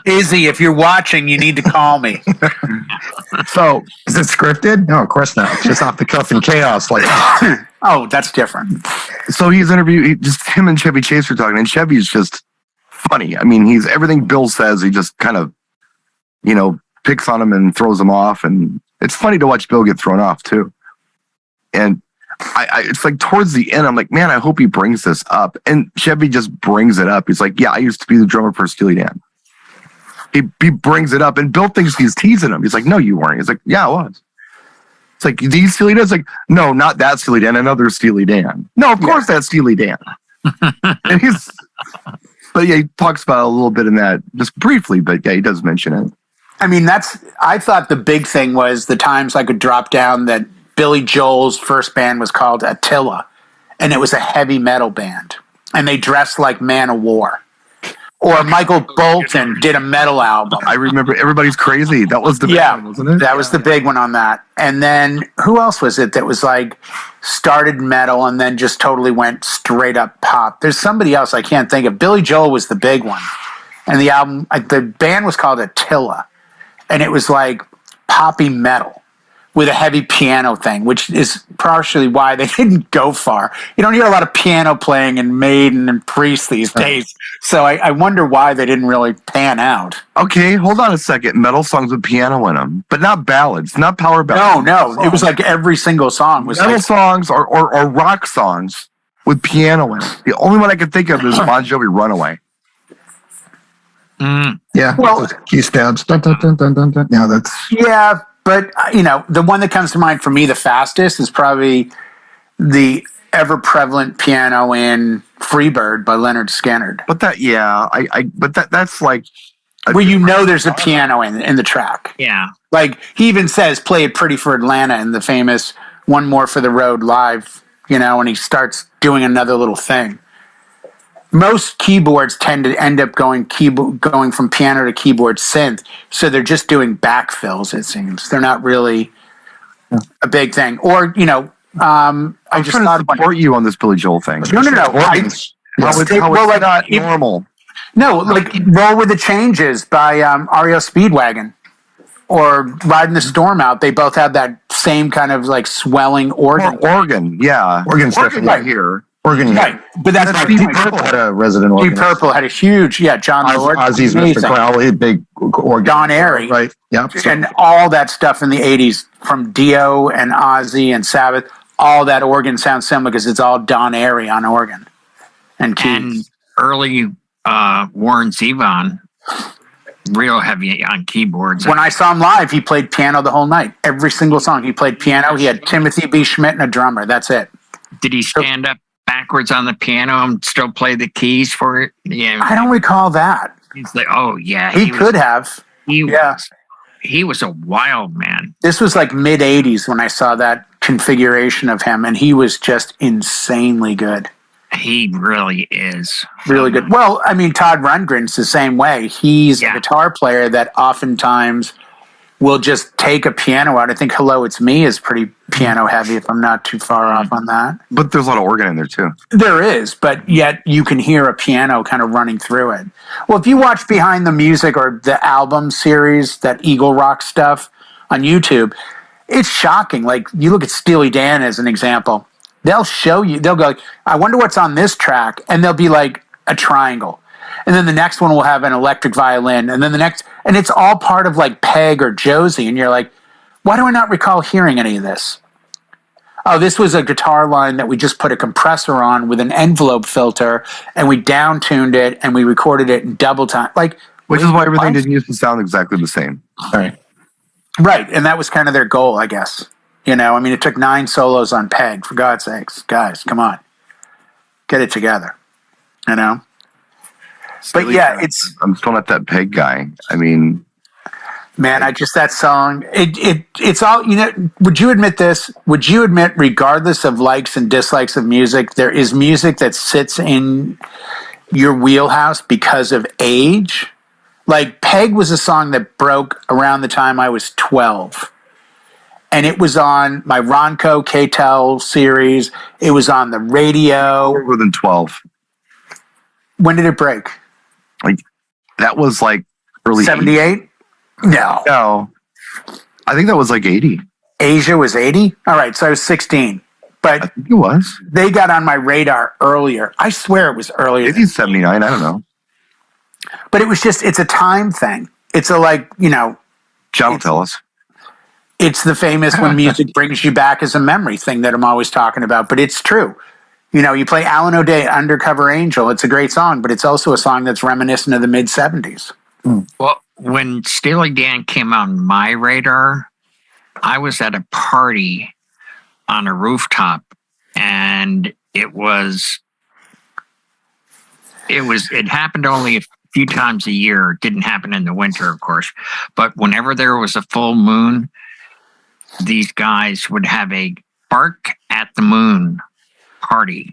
Izzy, if you're watching, you need to call me. So, is it scripted? No, of course not. It's just off the cuff and chaos. Like, oh, that's different. So he's interviewed. Just him and Chevy Chase were talking, and Chevy's just funny. I mean, he's everything Bill says. He just kind of, picks on him and throws him off, and it's funny to watch Bill get thrown off too. And it's like towards the end, I'm like, man, I hope he brings this up. And Chevy just brings it up. He's like, yeah, I used to be the drummer for Steely Dan. He brings it up, and Bill thinks he's teasing him. He's like, no, you weren't. He's like, yeah, I was. It's like, these Steely Dan? It's like, no, not that Steely Dan, another Steely Dan. No, of course that's Steely Dan. And but yeah, he talks about it a little bit in that, just briefly, but yeah, he does mention it. I mean, I thought the big thing was the times I could drop down that Billy Joel's first band was called Attila, and it was a heavy metal band, and they dressed like Man-O-War. Or Michael Bolton did a metal album. I remember Everybody's Crazy. That was the big one, wasn't it? That was the big one on that. And then who else was it that was like started metal and then just totally went straight up pop? There's somebody else I can't think of. Billy Joel was the big one. And the album, the band was called Attila. And it was like poppy metal with a heavy piano thing, which is partially why they didn't go far. You don't hear a lot of piano playing in Maiden and Priest these days. So I wonder why they didn't really pan out. Okay, hold on a second. Metal songs with piano in them, but not ballads, not power ballads. No. It was like every single song was metal songs or rock songs with piano in it. The only one I can think of is Bon Jovi Runaway. Yeah. Well, key stabs. Dun, dun, dun, dun, dun, dun. Yeah, that's... Yeah, but, the one that comes to mind for me the fastest is probably the ever-prevalent piano in Freebird by Leonard Skinner. But that's like... Where there's a piano in the track. Yeah. Like, he even says, play it pretty for Atlanta in the famous One More for the Road live, and he starts doing another little thing. Most keyboards tend to end up going from piano to keyboard synth, so they're just doing backfills, it seems. They're not really a big thing. Or, I'm just trying to support you on this Billy Joel thing. No. It's not normal. No, like Roll With the Changes by REO Speedwagon or Riding the Storm Out. They both have that same kind of like swelling organ. Organ, yeah. Organ stuff right here. organ. Right, but that's my Deep point. Purple had a resident Deep organist. Purple had a huge, John Lord. Ozzy's amazing. Mr. Crowley, big organ. Don Airy. Right, yeah. And all that stuff in the 80s from Dio and Ozzy and Sabbath, all that organ sounds similar because it's all Don Airy on organ and keys. And early Warren Zevon, real heavy on keyboards. When I saw him live, he played piano the whole night. Every single song he played piano. He had Timothy B. Schmidt and a drummer. That's it. Did he stand up backwards on the piano and still play the keys for it? Yeah, I don't recall that. He's like, oh yeah, He could have. He was a wild man. This was like mid 80s when I saw that configuration of him, and he was just insanely good. He really is. Really good. Well, I mean, Todd Rundgren's the same way. He's a guitar player that oftentimes will just take a piano out. I think Hello, It's Me is pretty piano heavy, if I'm not too far off on that. But there's a lot of organ in there too. There is, but yet you can hear a piano kind of running through it. Well, if you watch Behind the Music or the album series, that Eagle Rock stuff on YouTube, it's shocking. Like, you look at Steely Dan as an example. They'll show you, they'll go, I wonder what's on this track. And they'll be like a triangle. And then the next one will have an electric violin. And then the next, and it's all part of like Peg or Josie. And you're like, why do I not recall hearing any of this? Oh, this was a guitar line that we just put a compressor on with an envelope filter, and we down-tuned it, and we recorded it in double time. Like, which is why everything didn't used to sound exactly the same. Right. Right, and that was kind of their goal, I guess. You know, I mean, it took 9 solos on Peg, for God's sakes. Guys, come on. Get it together. You know? But yeah, I'm still not that Peg guy. I mean... Man, that song, it's all, you know, would you admit this? Would you admit, regardless of likes and dislikes of music, there is music that sits in your wheelhouse because of age? Like, Peg was a song that broke around the time I was 12. And it was on my Ronco K-Tel series. It was on the radio. More than 12. When did it break? Like, that was like early 78? No. I think that was like 80. Asia was 80? All right, so I was 16. But I think it was. They got on my radar earlier. I swear it was earlier. Maybe 79, I don't know. But it was just, it's a time thing. It's a, like, you know. John will tell us. It's the famous when music brings you back as a memory thing that I'm always talking about. But it's true. You know, you play Alan O'Day, Undercover Angel. It's a great song, but it's also a song that's reminiscent of the mid-70s. Well, when Steely Dan came on my radar, I was at a party on a rooftop, and it happened only a few times a year. It didn't happen in the winter, of course, but whenever there was a full moon, these guys would have a Bark at the Moon party.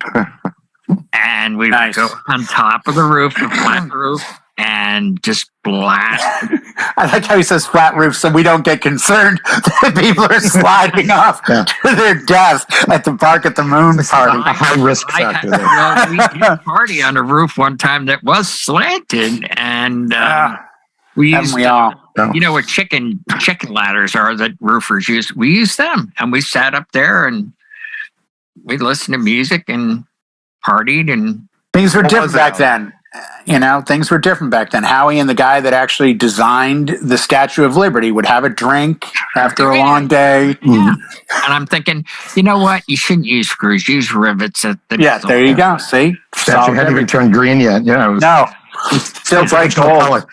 And we would go on top of the roof, the flat roof, and just blast. I like how he says flat roof, so we don't get concerned that people are sliding off to their death at the Bark at the Moon party. A high risk factor there. Well, we did a party on a roof one time that was slanted, and we used, you know what chicken ladders are that roofers use? We used them, and we sat up there and we listened to music and partied, and things were different back then. You know, things were different back then. Howie and the guy that actually designed the Statue of Liberty would have a drink after a long day. Yeah. And I'm thinking, you know what? You shouldn't use screws. Use rivets. There you go. See? Statue hadn't even turned green yet. Yeah. No. Still bright gold.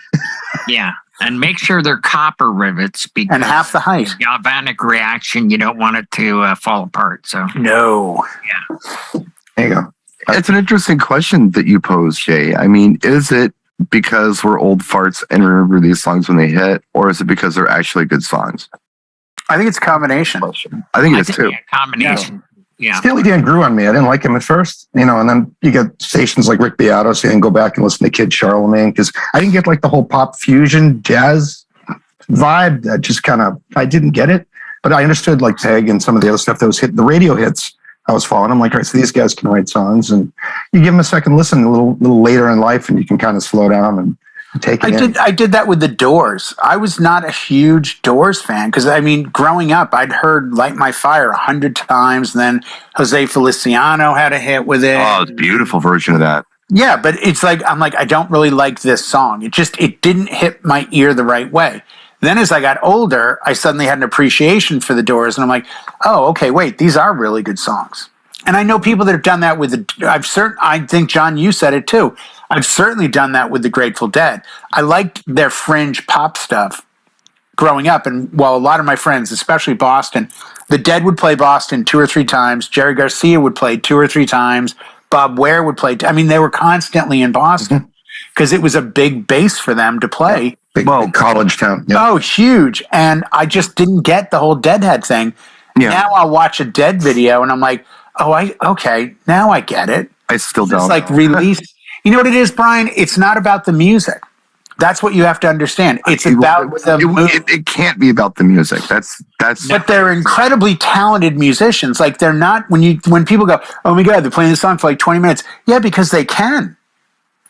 Yeah. And make sure they're copper rivets. And half the height. Galvanic reaction, you don't want it to fall apart. So no. Yeah. There you go. It's an interesting question that you posed, Jay. I mean, is it because we're old farts and remember these songs when they hit, or is it because they're actually good songs? I think it's a combination. I think it is too. A combination. Yeah. Steely Dan grew on me. I didn't like him at first, you know, and then you get stations like Rick Beato, so you can go back and listen to Kid Charlemagne, because I didn't get like the whole pop fusion jazz vibe. That just I didn't get it, but I understood like Peg and some of the other stuff that was hitting the radio hits. I was following. I'm like, all right, so these guys can write songs, and you give them a second listen a little later in life, and you can kind of slow down and I did that with the Doors. I was not a huge Doors fan because, I mean, growing up, I'd heard Light My Fire 100 times. And then Jose Feliciano had a hit with it. Oh, it's a beautiful version of that. Yeah, but it's like, I'm like, I don't really like this song. It didn't hit my ear the right way. Then as I got older, I suddenly had an appreciation for the Doors. And I'm like, oh, okay, wait, these are really good songs. And I know people that have done that with I think, John, you said it too. I've certainly done that with the Grateful Dead. I liked their fringe pop stuff growing up. And while a lot of my friends, especially Boston, the Dead would play Boston 2 or 3 times. Jerry Garcia would play 2 or 3 times. Bob Ware would play. I mean, they were constantly in Boston because it was a big base for them to play. Big college town. Yeah. Oh, huge. And I just didn't get the whole Deadhead thing. Yeah. Now I'll watch a Dead video and I'm like, okay, now I get it. I still don't. It's like release. You know what it is, Brian? It's not about the music. That's what you have to understand. It's about it can't be about the music. That's. But they're incredibly talented musicians. Like they're not when people go, oh my God, they're playing this song for like 20 minutes. Yeah, because they can.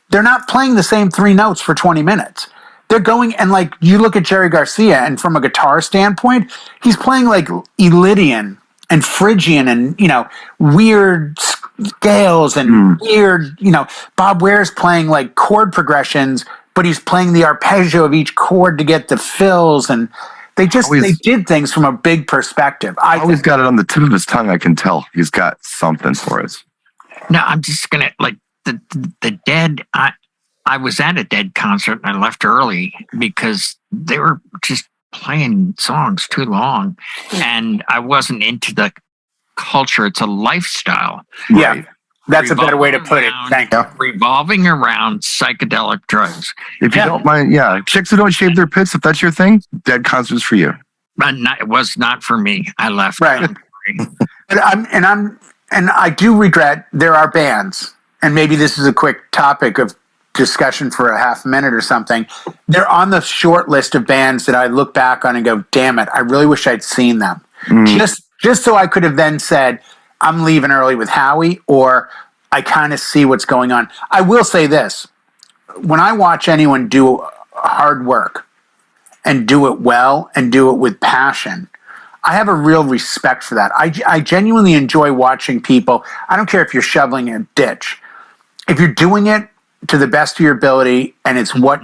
They're not playing the same 3 notes for 20 minutes. They're going and like you look at Jerry Garcia, and from a guitar standpoint, he's playing like Elydian and Phrygian and, weird scales and weird, Bob Ware's playing like chord progressions, but he's playing the arpeggio of each chord to get the fills. And they did things from a big perspective. I always got it on the tip of his tongue. I can tell he's got something for us. No, I'm just going to like the Dead. I was at a Dead concert and I left early because they were just playing songs too long and I wasn't into the culture. It's a lifestyle. Yeah. Right? That's a better way to put it. Thank you. Revolving around psychedelic drugs. If you don't mind, chicks who don't shave their pits, if that's your thing, Dead concerts for you. But it was not for me. I left. Right. And I do regret there are bands, and maybe this is a quick topic of discussion for a half minute or something. They're on the short list of bands that I look back on and go, damn it, I really wish I'd seen them. Just so I could have then said, I'm leaving early with Howie, or I kind of see what's going on. I will say this. When I watch anyone do hard work and do it well and do it with passion, I have a real respect for that. I genuinely enjoy watching people. I don't care if you're shoveling a ditch. If you're doing it to the best of your ability and it's what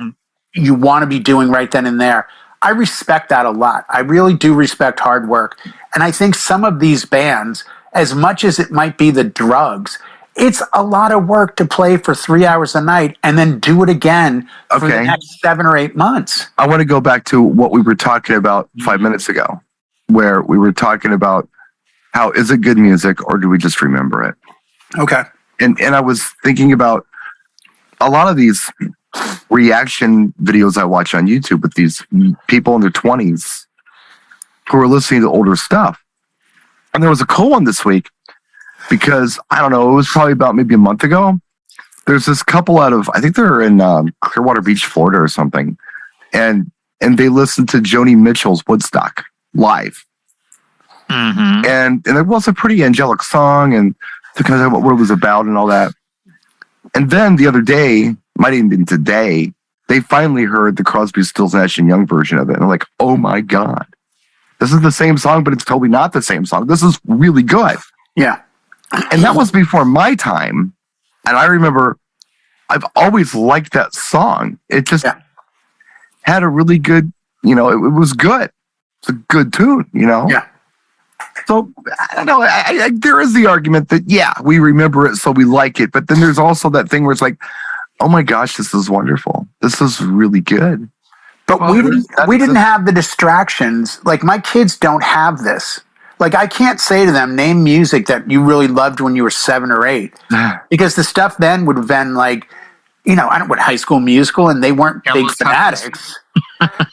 you want to be doing right then and there, I respect that a lot. I really do respect hard work. And I think some of these bands, as much as it might be the drugs, it's a lot of work to play for 3 hours a night and then do it again for the next 7 or 8 months. I want to go back to what we were talking about 5 minutes ago, where we were talking about how is it good music or do we just remember it? Okay. And I was thinking about a lot of these reaction videos I watch on YouTube with these people in their 20s who are listening to older stuff. And there was a cool one this week because, I don't know, it was probably about maybe a month ago. There's this couple out of, I think they're in Clearwater Beach, Florida or something. And they listened to Joni Mitchell's Woodstock live. Mm-hmm. And it was a pretty angelic song and to kind of what it was about and all that. And then the other day, might even been today, they finally heard the Crosby, Stills, Nash & Young version of it. And I'm like, oh my God. This is the same song, but it's totally not the same song. This is really good. Yeah. And that was before my time. And I remember I've always liked that song. It just had a really good, it was good. It's a good tune, Yeah. So, I don't know. There is the argument that, we remember it, so we like it. But then there's also that thing where it's like, oh my gosh, this is wonderful. This is really good. But we didn't have the distractions. Like, my kids don't have this. Like, I can't say to them, name music that you really loved when you were 7 or 8. Because the stuff then would have been like, High School Musical, and they weren't big fanatics.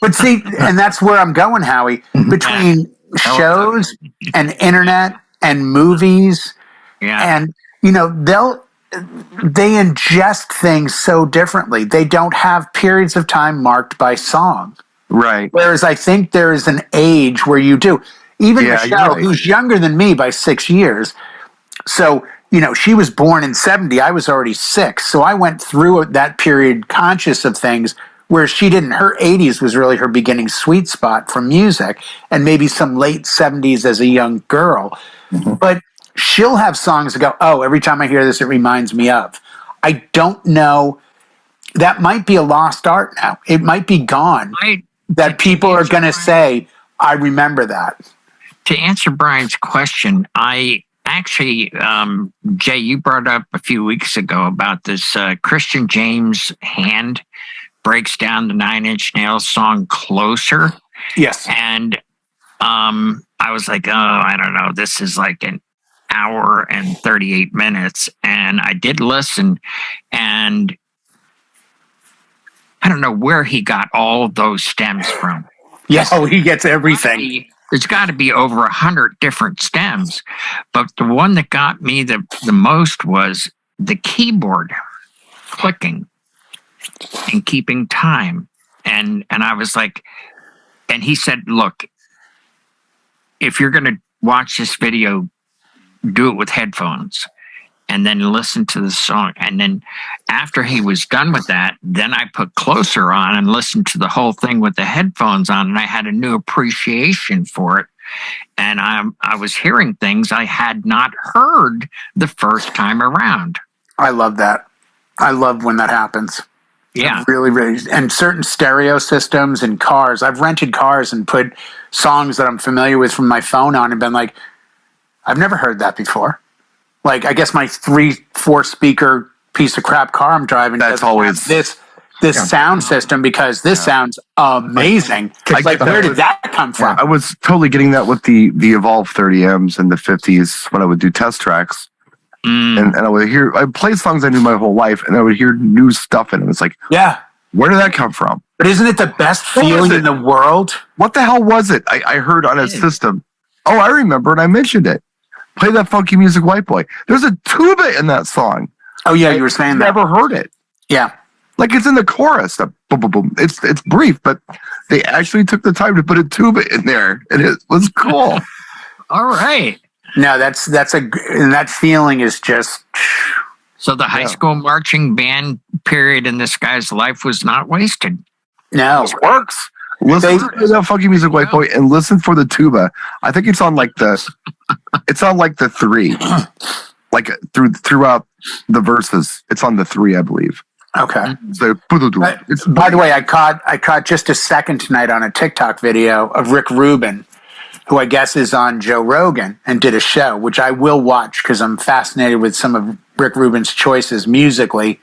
But see, and that's where I'm going, Howie. Between shows and internet and movies and they ingest things so differently. They don't have periods of time marked by song, right? Whereas I think there is an age where you do. Even Michelle, who's younger than me by 6 years, so she was born in 70. I was already 6, so I went through that period conscious of things Whereas she didn't. Her 80s was really her beginning sweet spot for music, and maybe some late 70s as a young girl. Mm-hmm. But she'll have songs that go, oh, every time I hear this, it reminds me of. I don't know. That might be a lost art now. It might be gone. That people are going to say, I remember that. To answer Brian's question, I actually, Jay, you brought up a few weeks ago about this Christian James Hand breaks down the Nine Inch Nails song Closer. Yes. And I was like, oh, I don't know. This is like an hour and 38 minutes. And I did listen, and I don't know where he got all of those stems from. Yeah, he gets everything. There's got to be over 100 different stems. But the one that got me the most was the keyboard clicking and keeping time. And I was like, and he said, look, if you're going to watch this video, do it with headphones and then listen to the song. And then after he was done with that, then I put Closer on and listened to the whole thing with the headphones on, and I had a new appreciation for it. And I was hearing things I had not heard the first time around. I love that. I love when that happens. Yeah. Really, really. And certain stereo systems and cars. I've rented cars and put songs that I'm familiar with from my phone on and been like, I've never heard that before. Like, I guess my 3-4 speaker piece of crap car I'm driving. That's always this sound system, because this sounds amazing. Like, where did that come from? I was totally getting that with the Evolve 30Ms in the 50s when I would do test tracks. And I played songs I knew my whole life, and I would hear new stuff in it. It's like, where did that come from? But isn't it the best feeling in the world? What the hell was it? I heard on a system. Oh, I remember, and I mentioned it. Play that funky music, white boy. There's a tuba in that song. Oh yeah, you were saying that. Never heard it. Yeah, like it's in the chorus. Boom, boom, boom. It's brief, but they actually took the time to put a tuba in there, and it was cool. All right. No, and that feeling is just. So the high school marching band period in this guy's life was not wasted. No, it works. Listen to that funky music, white boy, and listen for the tuba. I think it's on like the 3, like throughout the verses. It's on the 3, I believe. Okay. So, by the way, I caught just a second tonight on a TikTok video of Rick Rubin, who I guess is on Joe Rogan, and did a show, which I will watch because I'm fascinated with some of Rick Rubin's choices musically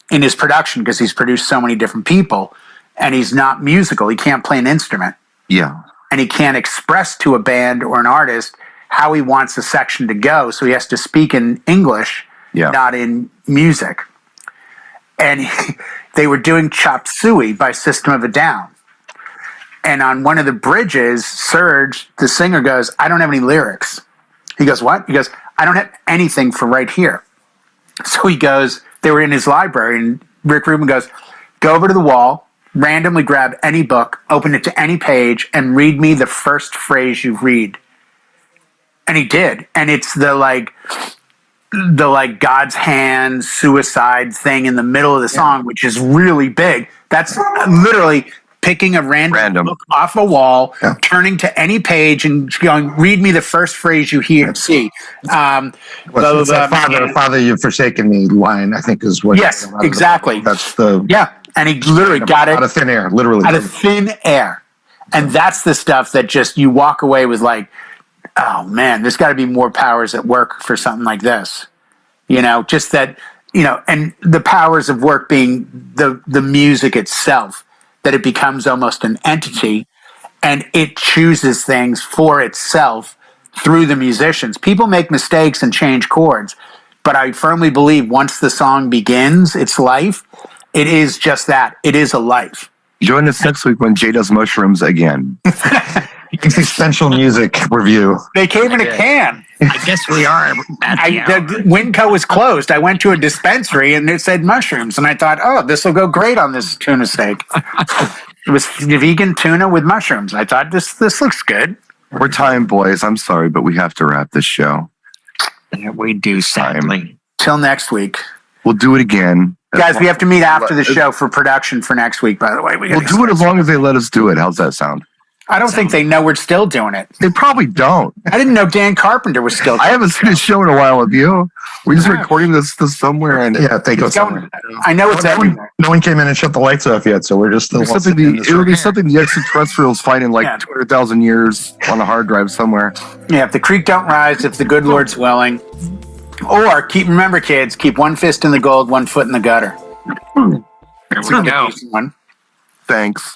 in his production, because he's produced so many different people. And he's not musical. He can't play an instrument. Yeah. And he can't express to a band or an artist how he wants a section to go. So he has to speak in English, not in music. And they were doing Chop Suey by System of a Down. And on one of the bridges, Serge, the singer, goes, I don't have any lyrics. He goes, what? He goes, I don't have anything for right here. So he goes, they were in his library, and Rick Rubin goes, go over to the wall, randomly grab any book, open it to any page, and read me the first phrase you read. And he did. And it's the God's hand suicide thing in the middle of the song, which is really big. That's literally picking a random book off a wall, turning to any page and going, read me the first phrase you see. Father, you've forsaken me line, I think is what. Yes, exactly. That's the. Yeah. And he literally got it out of thin air, literally. Out of thin air. And that's the stuff that just you walk away with like, oh man, there's got to be more powers at work for something like this. Just that, and the powers of work being the music itself, that it becomes almost an entity and it chooses things for itself through the musicians. People make mistakes and change chords, but I firmly believe once the song begins its life, it is just that. It is a life. Join us next week when Jay does mushrooms again. Essential music review. They came in a can. I guess we are. The Winco was closed. I went to a dispensary and it said mushrooms. And I thought, oh, this will go great on this tuna steak. It was vegan tuna with mushrooms. I thought, this looks good. We're time, boys. I'm sorry, but we have to wrap this show. We do, sadly. Till next week. We'll do it again. Guys, we have to meet after the show for production for next week, by the way. We'll do it as long as they let us do it. How's that sound? I don't think they know we're still doing it. They probably don't. I didn't know Dan Carpenter was still doing I haven't seen a show in a while with you. We're just recording this somewhere. And Yeah, they go somewhere. I know it's everywhere. No one came in and shut the lights off yet, so we're just still. it would be something the extraterrestrials find in 200,000 years on a hard drive somewhere. Yeah, if the creek don't rise, if the good Lord's willing. Or remember, kids, keep one fist in the gold, one foot in the gutter. There we go. One. Thanks.